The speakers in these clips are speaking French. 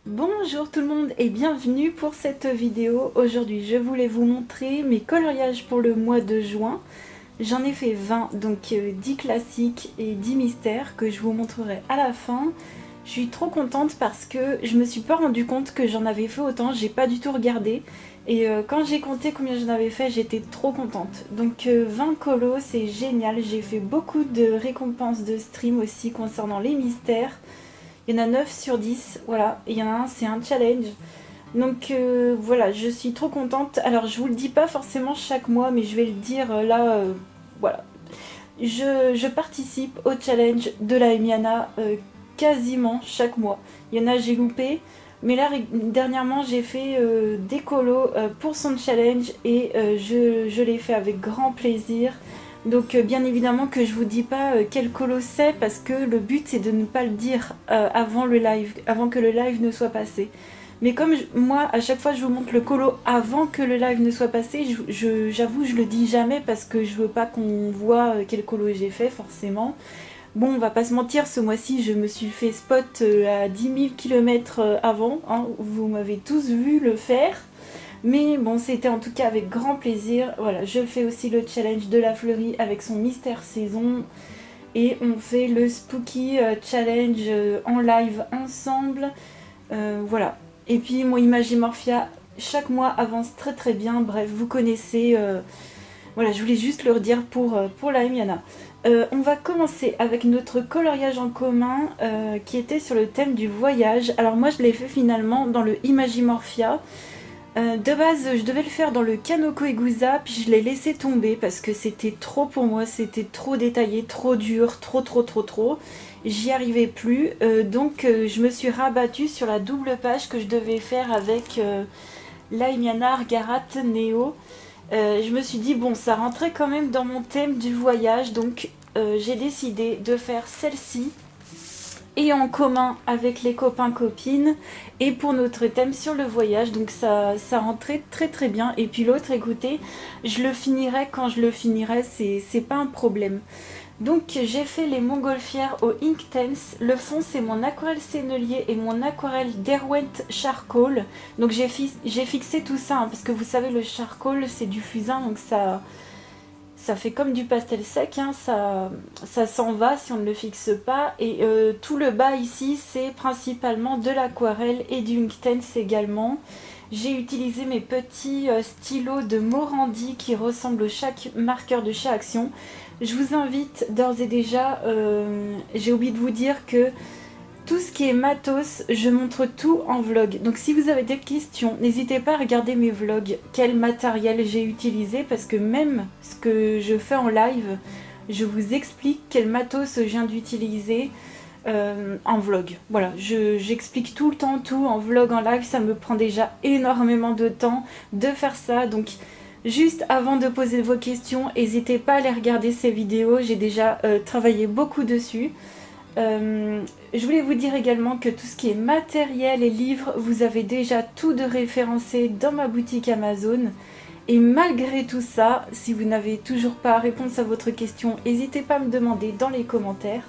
Bonjour tout le monde et bienvenue pour cette vidéo. Aujourd'hui je voulais vous montrer mes coloriages pour le mois de juin. J'en ai fait 20, donc 10 classiques et 10 mystères que je vous montrerai à la fin. Je suis trop contente parce que je me suis pas rendu compte que j'en avais fait autant, j'ai pas du tout regardé. Et quand j'ai compté combien j'en avais fait, j'étais trop contente. Donc 20 colos, c'est génial. J'ai fait beaucoup de récompenses de stream aussi concernant les mystères. Il y en a 9 sur 10, voilà. Et il y en a un, c'est un challenge. Donc voilà, je suis trop contente. Alors je vous le dis pas forcément chaque mois, mais je vais le dire là, voilà. Je participe au challenge de la Emiana quasiment chaque mois. Il y en a j'ai loupé, mais là dernièrement j'ai fait des colos pour son challenge et je l'ai fait avec grand plaisir. Donc bien évidemment que je vous dis pas quel colo c'est parce que le but c'est de ne pas le dire avant le live, avant que le live ne soit passé. Mais comme moi à chaque fois je vous montre le colo avant que le live ne soit passé, j'avoue je le dis jamais parce que je veux pas qu'on voit quel colo j'ai fait forcément. Bon, on va pas se mentir, ce mois-ci je me suis fait spot à 10 000 km avant, hein, vous m'avez tous vu le faire. Mais bon, c'était en tout cas avec grand plaisir. Voilà, je fais aussi le challenge de la fleurie avec son mystère saison. Et on fait le spooky challenge en live ensemble. Voilà. Et puis mon Imagimorphia, chaque mois avance très très bien. Bref, vous connaissez. Voilà, je voulais juste le redire pour la Emiana. On va commencer avec notre coloriage en commun qui était sur le thème du voyage. Alors moi je l'ai fait finalement dans le Imagimorphia. De base, je devais le faire dans le Kanoko Egusa, puis je l'ai laissé tomber parce que c'était trop pour moi, c'était trop détaillé, trop dur, trop. J'y arrivais plus, donc je me suis rabattue sur la double page que je devais faire avec Laimiana Argarat Neo. Je me suis dit, bon, ça rentrait quand même dans mon thème du voyage, donc j'ai décidé de faire celle-ci et en commun avec les copains-copines et pour notre thème sur le voyage, donc ça rentrait très très bien. Et puis l'autre, écoutez, je le finirai quand je le finirai, c'est pas un problème. Donc j'ai fait les montgolfières au Inktense. Le fond c'est mon aquarelle sennelier et mon aquarelle Derwent Charcoal. Donc j'ai fixé tout ça hein, parce que vous savez le charcoal c'est du fusain, donc ça fait comme du pastel sec, hein, ça s'en va si on ne le fixe pas. Et tout le bas ici, c'est principalement de l'aquarelle et du Inktense également. J'ai utilisé mes petits stylos de Morandi qui ressemblent à chaque marqueur de chaque action. Je vous invite d'ores et déjà, j'ai oublié de vous dire que tout ce qui est matos, je montre tout en vlog. Donc si vous avez des questions, n'hésitez pas à regarder mes vlogs, quel matériel j'ai utilisé, parce que même ce que je fais en live, je vous explique quel matos je viens d'utiliser en vlog. Voilà, j'explique tout le temps tout en vlog, en live, ça me prend déjà énormément de temps de faire ça. Donc juste avant de poser vos questions, n'hésitez pas à aller regarder ces vidéos, j'ai déjà travaillé beaucoup dessus. Je voulais vous dire également que tout ce qui est matériel et livres, vous avez déjà tout de référencé dans ma boutique Amazon. Et malgré tout ça, si vous n'avez toujours pas réponse à votre question, n'hésitez pas à me demander dans les commentaires.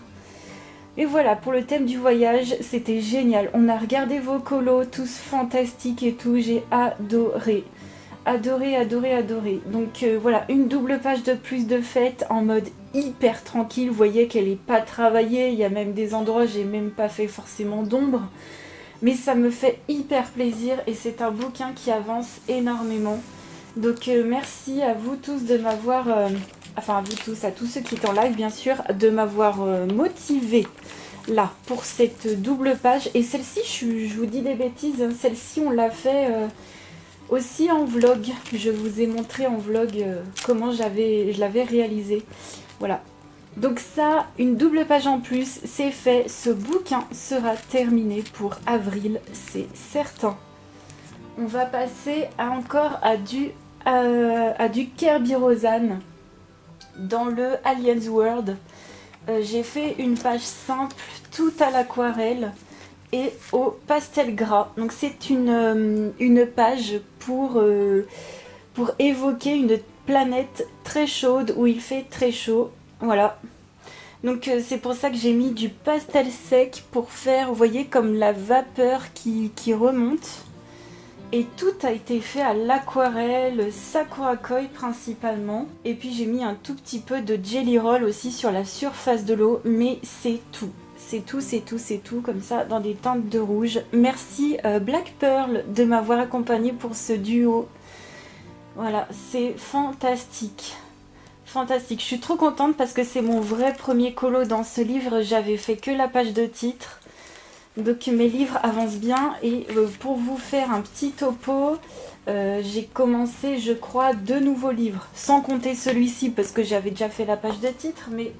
Et voilà, pour le thème du voyage, c'était génial. On a regardé vos colos, tous fantastiques et tout, j'ai adoré. Adoré. Donc voilà, une double page de plus de fête en mode hyper tranquille. Vous voyez qu'elle n'est pas travaillée. Il y a même des endroits, j'ai même pas fait forcément d'ombre. Mais ça me fait hyper plaisir et c'est un bouquin qui avance énormément. Donc merci à vous tous de m'avoir... enfin à vous tous, à tous ceux qui étaient en live bien sûr, de m'avoir motivé là pour cette double page. Et celle-ci, je vous dis des bêtises, hein, celle-ci on l'a fait... aussi en vlog, je vous ai montré en vlog comment je l'avais réalisé. Voilà. Donc ça, une double page en plus, c'est fait. Ce bouquin sera terminé pour avril, c'est certain. On va passer encore à du Kerby Rosanne dans le Aliens World. J'ai fait une page simple, tout à l'aquarelle et au pastel gras. Donc c'est une page pour évoquer une planète très chaude où il fait très chaud. Voilà. Donc c'est pour ça que j'ai mis du pastel sec pour faire, vous voyez, comme la vapeur qui remonte. Et tout a été fait à l'aquarelle, Sakura Koi principalement. Et puis j'ai mis un tout petit peu de Jelly Roll aussi sur la surface de l'eau, mais c'est tout. C'est tout, c'est tout, c'est tout, comme ça, dans des teintes de rouge. Merci Black Pearl de m'avoir accompagné pour ce duo. Voilà, c'est fantastique. Fantastique, je suis trop contente parce que c'est mon vrai premier colo dans ce livre. J'avais fait que la page de titre. Donc mes livres avancent bien. Et pour vous faire un petit topo, j'ai commencé, je crois, 2 nouveaux livres. Sans compter celui-ci parce que j'avais déjà fait la page de titre. Mais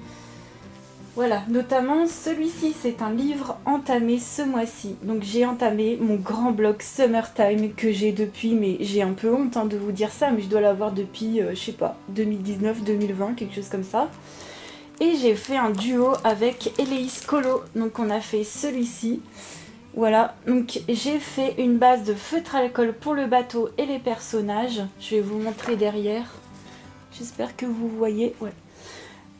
voilà, notamment celui-ci, c'est un livre entamé ce mois-ci. Donc j'ai entamé mon grand bloc Summertime que j'ai depuis, mais j'ai un peu honte de vous dire ça, mais je dois l'avoir depuis, je sais pas, 2019-2020, quelque chose comme ça. Et j'ai fait un duo avec Eleis Colo, donc on a fait celui-ci. Voilà, donc j'ai fait une base de feutre alcool pour le bateau et les personnages. Je vais vous montrer derrière. J'espère que vous voyez, ouais.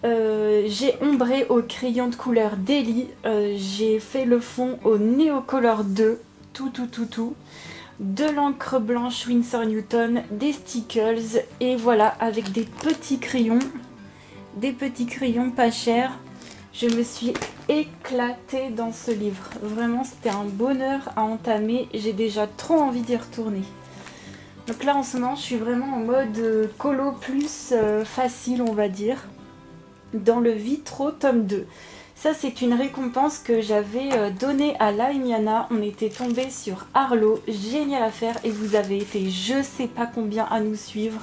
J'ai ombré au crayon de couleur Daily, j'ai fait le fond au Neocolor 2, tout, de l'encre blanche Winsor Newton, des stickers, et voilà, avec des petits crayons pas chers. Je me suis éclatée dans ce livre, vraiment c'était un bonheur à entamer, j'ai déjà trop envie d'y retourner. Donc là en ce moment je suis vraiment en mode colo plus facile, on va dire. Dans le Vitro tome 2. Ça c'est une récompense que j'avais donnée à Laimiana. On était tombé sur Arlo, génial à faire et vous avez été je sais pas combien à nous suivre.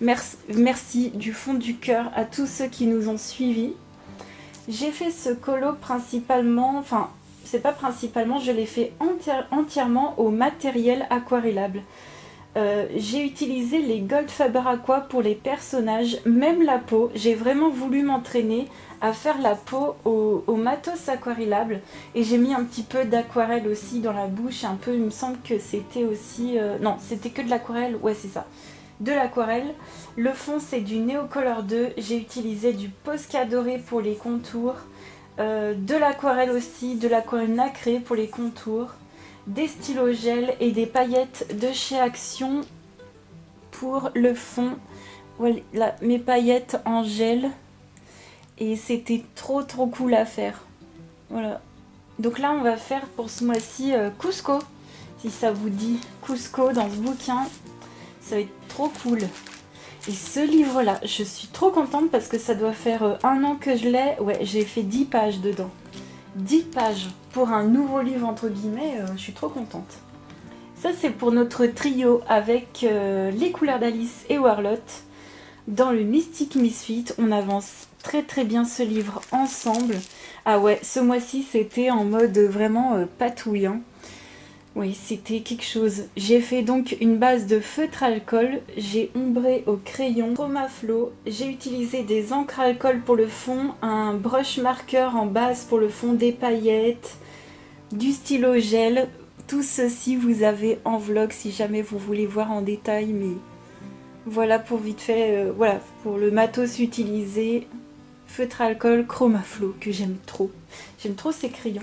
Merci du fond du cœur à tous ceux qui nous ont suivis. J'ai fait ce colo principalement, enfin c'est pas principalement, je l'ai fait entièrement au matériel aquarellable. J'ai utilisé les Gold Faber Aqua pour les personnages, même la peau. J'ai vraiment voulu m'entraîner à faire la peau au matos aquarellable. Et j'ai mis un petit peu d'aquarelle aussi dans la bouche. Un peu, il me semble que c'était aussi... non, c'était que de l'aquarelle. Ouais, c'est ça. De l'aquarelle. Le fond, c'est du Neocolor 2. J'ai utilisé du Posca doré pour les contours. De l'aquarelle aussi, de l'aquarelle nacrée pour les contours. Des stylos gel et des paillettes de chez Action pour le fond. Voilà, mes paillettes en gel. Et c'était trop cool à faire. Voilà. Donc là, on va faire pour ce mois-ci Cusco. Si ça vous dit Cusco dans ce bouquin, ça va être trop cool. Et ce livre-là, je suis trop contente parce que ça doit faire 1 an que je l'ai. Ouais, j'ai fait 10 pages dedans. 10 pages pour un nouveau livre entre guillemets, je suis trop contente. Ça c'est pour notre trio avec les couleurs d'Alice et Warlot. Dans le Mystic Misfit, on avance très bien ce livre ensemble. Ah ouais, ce mois-ci c'était en mode vraiment patouille. Hein. Oui, c'était quelque chose. J'ai fait donc une base de feutre alcool, j'ai ombré au crayon Chromaflow, j'ai utilisé des encres alcool pour le fond, un brush marker en base pour le fond, des paillettes, du stylo gel. Tout ceci vous avez en vlog si jamais vous voulez voir en détail, mais voilà pour vite fait, voilà pour le matos utilisé, feutre alcool Chromaflow que j'aime trop. J'aime trop ces crayons.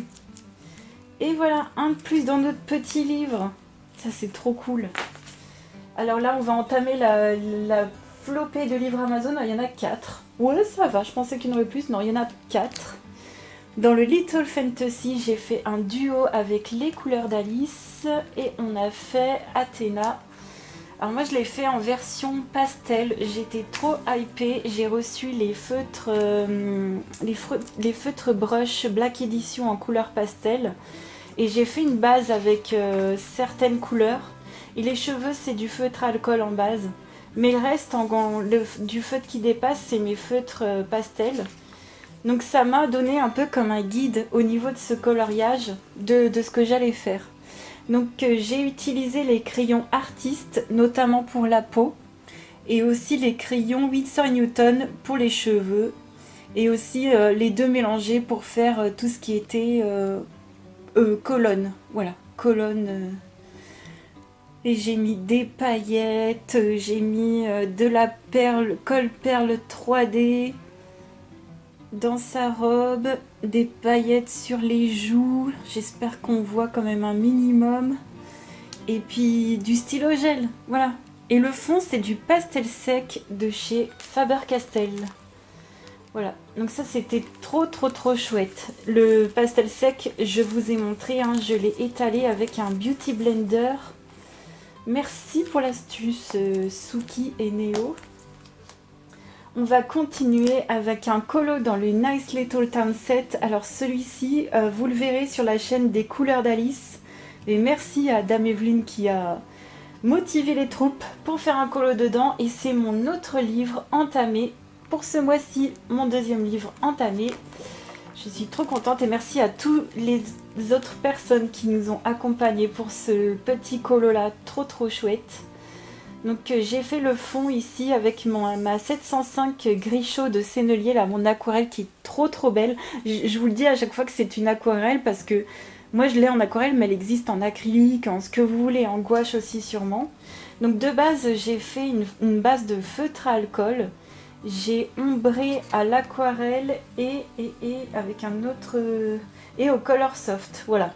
Et voilà, un de plus dans notre petit livre. Ça, c'est trop cool. Alors là, on va entamer la flopée de livres Amazon. Il y en a 4. Ouais, ça va. Je pensais qu'il y en aurait plus. Non, il y en a 4. Dans le Little Fantasy, j'ai fait un duo avec les couleurs d'Alice. Et on a fait Athéna. Alors moi, je l'ai fait en version pastel. J'étais trop hypée. J'ai reçu les feutres brush Black Edition en couleur pastel. Et j'ai fait une base avec certaines couleurs. Et les cheveux, c'est du feutre alcool en base. Mais le reste, du feutre qui dépasse, c'est mes feutres pastel. Donc ça m'a donné un peu comme un guide au niveau de ce coloriage, de ce que j'allais faire. Donc j'ai utilisé les crayons artistes, notamment pour la peau. Et aussi les crayons Winsor Newton pour les cheveux. Et aussi les deux mélangés pour faire tout ce qui était... colonne, voilà, colonne. Et j'ai mis des paillettes, j'ai mis de la perle, colle perle 3D. dans sa robe, des paillettes sur les joues, j'espère qu'on voit quand même un minimum, et puis du stylo gel, voilà. Et le fond c'est du pastel sec de chez Faber-Castell. Voilà, donc ça c'était trop chouette. Le pastel sec, je vous ai montré, hein, je l'ai étalé avec un beauty blender. Merci pour l'astuce Suki et Néo. On va continuer avec un colo dans le Nice Little Town Set. Alors celui-ci, vous le verrez sur la chaîne des couleurs d'Alice. Et merci à Dame Evelyne qui a motivé les troupes pour faire un colo dedans. Et c'est mon autre livre entamé. Pour ce mois-ci, mon deuxième livre entamé. Je suis trop contente et merci à toutes les autres personnes qui nous ont accompagnés pour ce petit colo là, trop chouette. Donc j'ai fait le fond ici avec ma 705 gris chaud de Sennelier, là, mon aquarelle qui est trop belle. Je vous le dis à chaque fois que c'est une aquarelle parce que moi je l'ai en aquarelle mais elle existe en acrylique, en ce que vous voulez, en gouache aussi sûrement. Donc de base j'ai fait une base de feutre à alcool. J'ai ombré à l'aquarelle et avec un autre... et au Color Soft, voilà.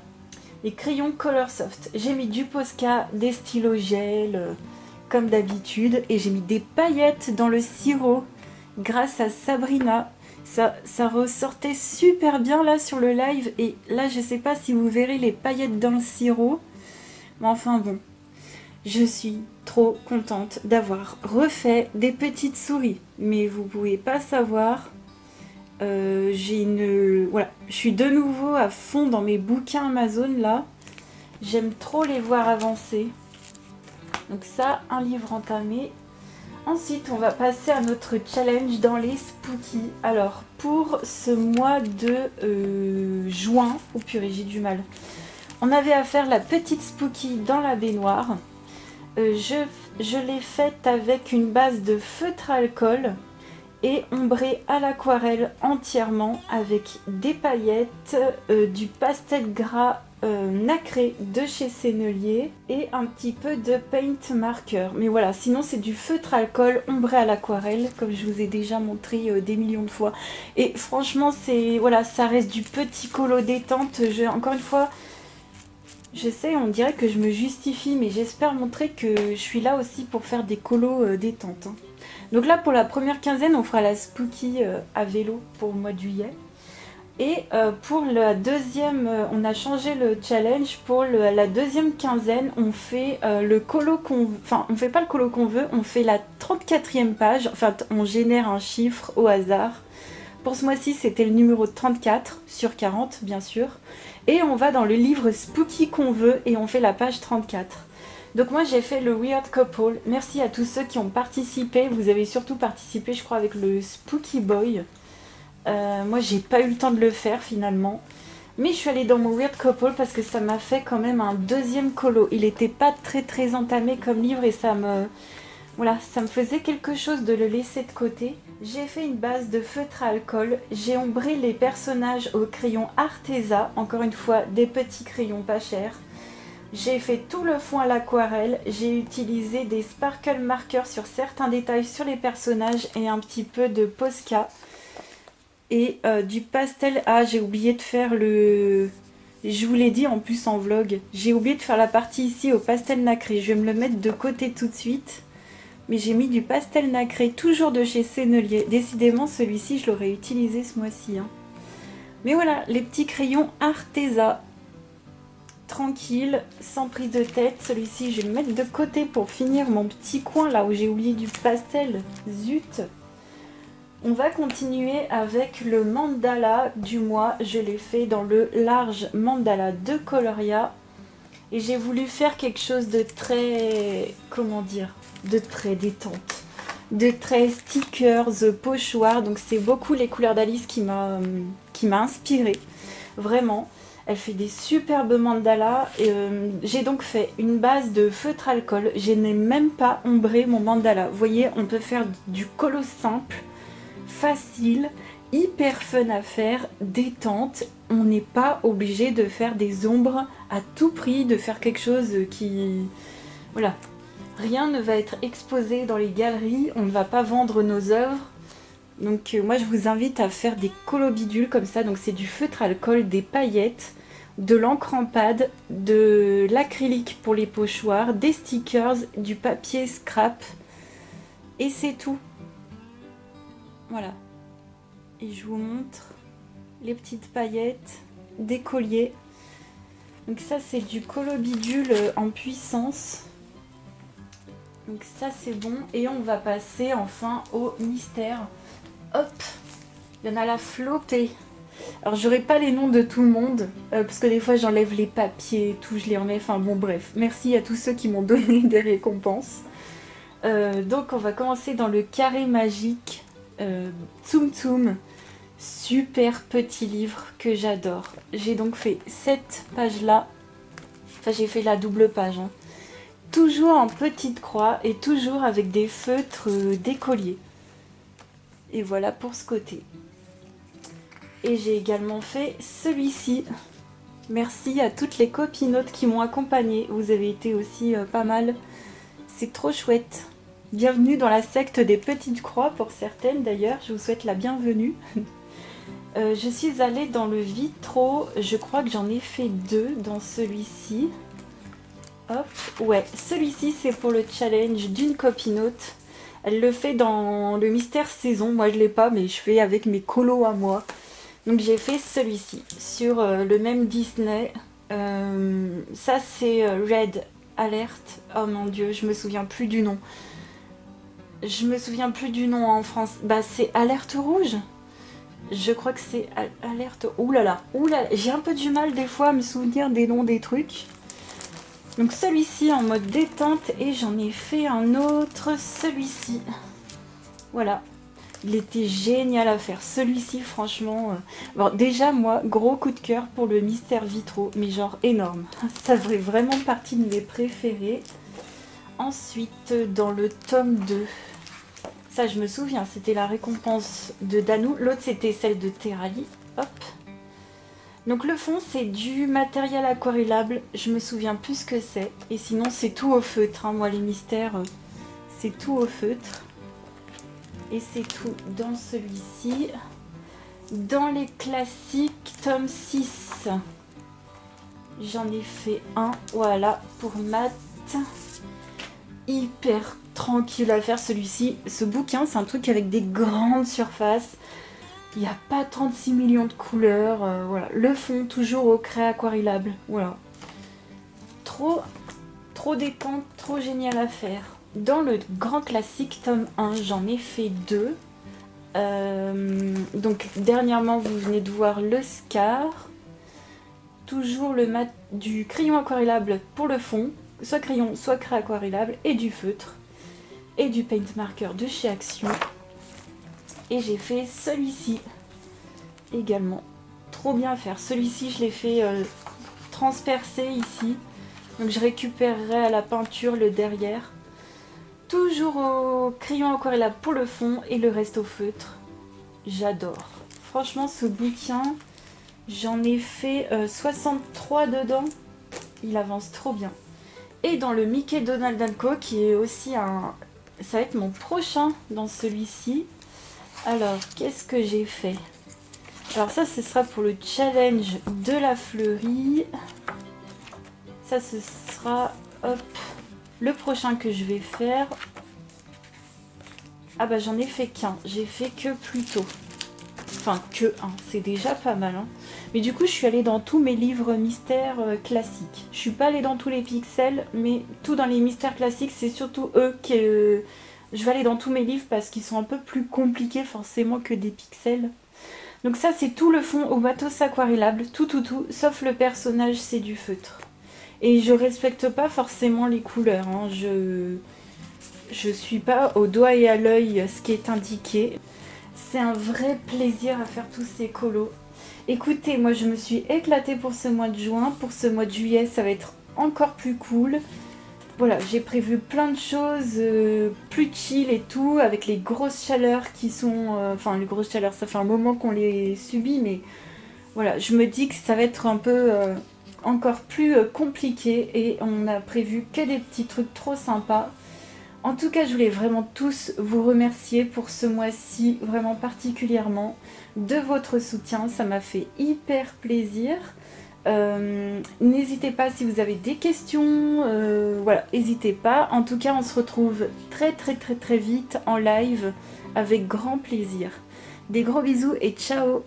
Les crayons Color Soft. J'ai mis du Posca, des stylos gel, comme d'habitude. Et j'ai mis des paillettes dans le sirop, grâce à Sabrina. Ça ressortait super bien là sur le live. Et là, je sais pas si vous verrez les paillettes dans le sirop. Mais enfin bon. Je suis trop contente d'avoir refait des petites souris. Mais vous pouvez pas savoir. Voilà, je suis de nouveau à fond dans mes bouquins Amazon là. J'aime trop les voir avancer. Donc ça, un livre entamé. Ensuite, on va passer à notre challenge dans les spookies. Alors, pour ce mois de juin... Oh purée, j'ai du mal. On avait à faire la petite spookie dans la baignoire. Je l'ai faite avec une base de feutre à alcool et ombrée à l'aquarelle entièrement avec des paillettes, du pastel gras nacré de chez Sennelier et un petit peu de paint marker. Mais voilà, sinon c'est du feutre à alcool ombré à l'aquarelle comme je vous ai déjà montré des millions de fois. Et franchement, voilà, ça reste du petit colo détente. Encore une fois... Je sais, on dirait que je me justifie, mais j'espère montrer que je suis là aussi pour faire des colos détente. Hein. Donc là, pour la première quinzaine, on fera la spooky à vélo pour le mois de juillet. Et pour la deuxième, on a changé le challenge. Pour la deuxième quinzaine, on fait le colo qu'on veut. Enfin, on fait pas le colo qu'on veut, on fait la 34e page. Enfin, on génère un chiffre au hasard. Pour ce mois-ci, c'était le numéro 34 sur 40, bien sûr. Et on va dans le livre Spooky qu'on veut et on fait la page 34. Donc moi, j'ai fait le Weird Couple. Merci à tous ceux qui ont participé. Vous avez surtout participé, je crois, avec le Spooky Boy. Moi, j'ai pas eu le temps de le faire, finalement. Mais je suis allée dans mon Weird Couple parce que ça m'a fait quand même un deuxième colo. Il n'était pas très entamé comme livre et ça me... Voilà, ça me faisait quelque chose de le laisser de côté. J'ai fait une base de feutre à alcool. J'ai ombré les personnages au crayon Arteza. Encore une fois, des petits crayons pas chers. J'ai fait tout le fond à l'aquarelle. J'ai utilisé des sparkle markers sur certains détails sur les personnages et un petit peu de Posca. Et du pastel. Ah, j'ai oublié de faire le... Je vous l'ai dit en plus en vlog. J'ai oublié de faire la partie ici au pastel nacré. Je vais me le mettre de côté tout de suite. Mais j'ai mis du pastel nacré, toujours de chez Sennelier. Décidément, celui-ci, je l'aurais utilisé ce mois-ci. Hein. Mais voilà, les petits crayons Arteza. Tranquille, sans prise de tête. Celui-ci, je vais le mettre de côté pour finir mon petit coin, là où j'ai oublié du pastel. Zut! On va continuer avec le mandala du mois. Je l'ai fait dans le large mandala de Coloria. Et j'ai voulu faire quelque chose de très... Comment dire ? De très détente, de très stickers, pochoirs. Donc c'est beaucoup les couleurs d'Alice qui m'a inspirée, vraiment. Elle fait des superbes mandalas. J'ai donc fait une base de feutre alcool. Je n'ai même pas ombré mon mandala. Vous voyez, on peut faire du colo simple, facile, hyper fun à faire, détente. On n'est pas obligé de faire des ombres à tout prix, de faire quelque chose qui... Voilà. Rien ne va être exposé dans les galeries, on ne va pas vendre nos œuvres. Donc moi je vous invite à faire des colobidules comme ça, donc c'est du feutre alcool, des paillettes, de l'encre en pad, de l'acrylique pour les pochoirs, des stickers, du papier scrap et c'est tout. Voilà. Et je vous montre les petites paillettes, des colliers. Donc ça c'est du colobidule en puissance. Donc ça c'est bon et on va passer enfin au mystère. Hop, il y en a la flopée. Alors j'aurai pas les noms de tout le monde parce que des fois j'enlève les papiers et tout, je les remets, enfin bon bref. Merci à tous ceux qui m'ont donné des récompenses. Donc on va commencer dans le carré magique Tsum Tsum. Super petit livre que j'adore. J'ai donc fait cette page là. Enfin j'ai fait la double page. Hein. Toujours en petite croix et toujours avec des feutres d'écolier. Et voilà pour ce côté. Et j'ai également fait celui-ci. Merci à toutes les copinotes qui m'ont accompagnée. Vous avez été aussi pas mal. C'est trop chouette. Bienvenue dans la secte des petites croix pour certaines d'ailleurs. Je vous souhaite la bienvenue. Je suis allée dans le vitro. Je crois que j'en ai fait 2 dans celui-ci. Hop, ouais. Celui-ci c'est pour le challenge d'une copinote. Elle le fait dans le mystère saison. Moi je l'ai pas mais je fais avec mes colos à moi. Donc j'ai fait celui-ci sur le même Disney. Ça c'est Red Alert. Oh mon dieu, je me souviens plus du nom. Je me souviens plus du nom en France. Bah c'est Alerte Rouge. Je crois que c'est Alerte... Ouh là là, j'ai un peu du mal des fois à me souvenir des noms des trucs. Donc celui-ci en mode détente et j'en ai fait un autre, celui-ci. Voilà. Il était génial à faire. Celui-ci, franchement... Bon, déjà, moi, gros coup de cœur pour le mystère vitro, mais genre énorme. Ça ferait vraiment partie de mes préférés. Ensuite, dans le tome 2, ça, je me souviens, c'était la récompense de Danou. L'autre, c'était celle de Terali. Hop. Donc, le fond, c'est du matériel aquarellable. Je me souviens plus ce que c'est. Et sinon, c'est tout au feutre. Hein. Moi, les mystères, c'est tout au feutre. Et c'est tout dans celui-ci. Dans les classiques, tome 6. J'en ai fait un, voilà, pour Matt. Hyper tranquille à faire celui-ci. Ce bouquin, c'est un truc avec des grandes surfaces. Il n'y a pas 36 millions de couleurs. Voilà. Le fond, toujours au craie aquarellable. Voilà. Trop détente, trop génial à faire. Dans le grand classique tome 1, j'en ai fait 2. Donc dernièrement, vous venez de voir le Scar. Toujours le mat du crayon aquarellable pour le fond. Soit crayon, soit craie aquarellable. Et du feutre. Et du paint marker de chez Action. Et j'ai fait celui-ci également. Trop bien à faire. Celui-ci, je l'ai fait transpercer ici. Donc je récupérerai à la peinture le derrière. Toujours au crayon aquarellable pour le fond et le reste au feutre. J'adore. Franchement, ce bouquin, j'en ai fait 63 dedans. Il avance trop bien. Et dans le Mickey Donald & Co, qui est aussi un... Ça va être mon prochain dans celui-ci. Alors, qu'est-ce que j'ai fait? Alors ça, ce sera pour le challenge de la fleurie. Ça, ce sera... Hop... Le prochain que je vais faire... Ah bah j'en ai fait qu'un. J'ai fait que plus tôt. Enfin que un. C'est déjà pas mal. Hein. Mais du coup je suis allée dans tous mes livres mystères classiques. Je suis pas allée dans tous les pixels. Mais tout dans les mystères classiques. C'est surtout eux que... je vais aller dans tous mes livres parce qu'ils sont un peu plus compliqués forcément que des pixels. Donc ça c'est tout le fond au matos aquarellable. Tout. Sauf le personnage c'est du feutre. Et je respecte pas forcément les couleurs, hein. Je suis pas au doigt et à l'œil ce qui est indiqué. C'est un vrai plaisir à faire tous ces colos. Écoutez, moi je me suis éclatée pour ce mois de juin. Pour ce mois de juillet, ça va être encore plus cool. Voilà, j'ai prévu plein de choses plus chill et tout, avec les grosses chaleurs qui sont... Enfin, les grosses chaleurs, ça fait un moment qu'on les subit, mais voilà, je me dis que ça va être un peu... encore plus compliqué et on a prévu que des petits trucs trop sympas. En tout cas, je voulais vraiment tous vous remercier pour ce mois-ci, vraiment particulièrement, de votre soutien. Ça m'a fait hyper plaisir. N'hésitez pas si vous avez des questions, voilà, n'hésitez pas. En tout cas, on se retrouve très vite en live avec grand plaisir. Des gros bisous et ciao!